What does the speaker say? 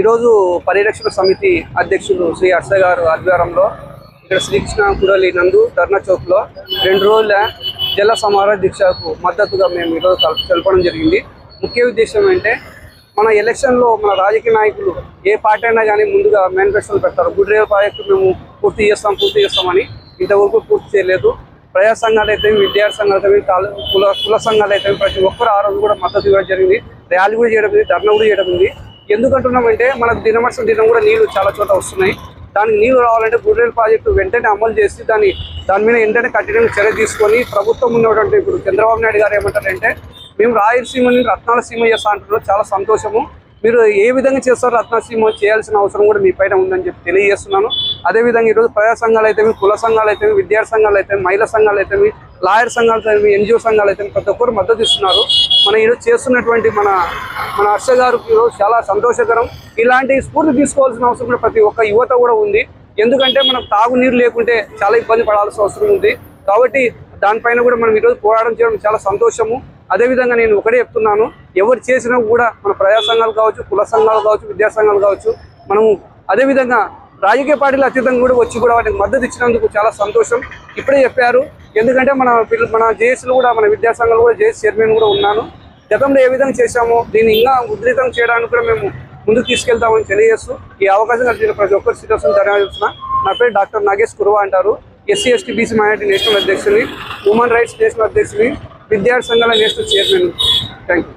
ఈరోజు పరిరక్షణ సమితి అధ్యక్షులు శ్రీ హర్ష గారు ఆధ్వర్యంలో ఇక్కడ శ్రీకృష్ణ కుడలి నందు ధర్నా చౌక్లో 2 రోజుల జల సమారోహ దీక్షకు మద్దతుగా మేము ఈరోజు తెలపడం జరిగింది. ముఖ్య ఉద్దేశం అంటే మన ఎలక్షన్లో మన రాజకీయ నాయకులు ఏ పార్టీ అయినా కానీ ముందుగా మేనిఫెస్టోలు పెడతారు. గుడ్రేవు ప్రాజెక్టు మేము పూర్తి చేస్తామని ఇంతవరకు పూర్తి చేయలేదు. ప్రజా సంఘాలు అయితే, విద్యార్థి సంఘాలు అయితే, కుల సంఘాలు అయితే ప్రతి ఒక్కరు ఆ రోజు కూడా మద్దతు ఇవ్వడం జరిగింది. ర్యాలీ కూడా చేయడం ఉంది, ధర్నా కూడా చేయడం ఉంది. ఎందుకంటున్నామంటే మనకు దినం కూడా నీళ్లు చాలా చోట వస్తున్నాయి. దానికి నీళ్లు రావాలంటే గుడ్రేవు ప్రాజెక్టు వెంటనే అమలు చేసి దాని మీద వెంటనే కఠినంగా చర్య తీసుకొని ప్రభుత్వం ఉన్నటువంటి ఇప్పుడు చంద్రబాబు నాయుడు గారు ఏమంటారంటే మేము రాయలసీమని రత్నాల సీమ చేస్తా అంటున్నారు. చాలా సంతోషము. మీరు ఏ విధంగా చేస్తారో రత్నసీమ చేయాల్సిన అవసరం కూడా మీ పైన ఉందని చెప్పి తెలియజేస్తున్నాను. అదేవిధంగా ఈరోజు ప్రజా సంఘాలు అయితే, కుల సంఘాలు అయితే, విద్యార్థి సంఘాలు అయితే, మహిళా సంఘాలు అయితే, లాయర్ సంఘాలు అయితే, ఎన్జిఓ సంఘాలు అయితే ప్రతి ఒక్కరు మద్దతు ఇస్తున్నారు. మన ఈరోజు చేస్తున్నటువంటి మన హర్ష గారికి ఈరోజు చాలా సంతోషకరం. ఇలాంటి స్ఫూర్తి తీసుకోవాల్సిన అవసరం కూడా ప్రతి ఒక్క యువత కూడా ఉంది. ఎందుకంటే మనం తాగునీరు లేకుంటే చాలా ఇబ్బంది పడాల్సిన అవసరం ఉంది. కాబట్టి దానిపైన కూడా మనం ఈరోజు పోరాటం చేయడం చాలా సంతోషము. అదేవిధంగా నేను ఒకటే చెప్తున్నాను, ఎవరు చేసినా కూడా మన ప్రజా సంఘాలు కావచ్చు, కుల సంఘాలు కావచ్చు, విద్యా సంఘాలు కావచ్చు, మనము అదేవిధంగా రాజకీయ పార్టీలు అతీతంగా కూడా వచ్చి కూడా వాటికి మద్దతు ఇచ్చినందుకు చాలా సంతోషం. ఇప్పుడే చెప్పారు. ఎందుకంటే మన జేఏసీలు కూడా, మన విద్యా సంఘాలు కూడా జేఏసీ చైర్మన్ కూడా ఉన్నాను. గతంలో ఏ విధంగా చేశామో దీన్ని ఇంకా ఉధృతం చేయడానికి కూడా మేము ముందుకు తీసుకెళ్తామని తెలియజేస్తూ ఈ అవకాశం కలిగిన ప్రతి ఒక్కరు శ్రీనివాసం ధన్యవాదాలు. నా పేరు డాక్టర్ నాగేష్ కుర్వా అంటారు. SC ST BC minority national అధ్యక్షుని, హ్యూమన్ రైట్స్ నేషనల్ అధ్యక్షుని, విద్యార్థి సంఘాల నేషనల్ చైర్మన్. Thank you.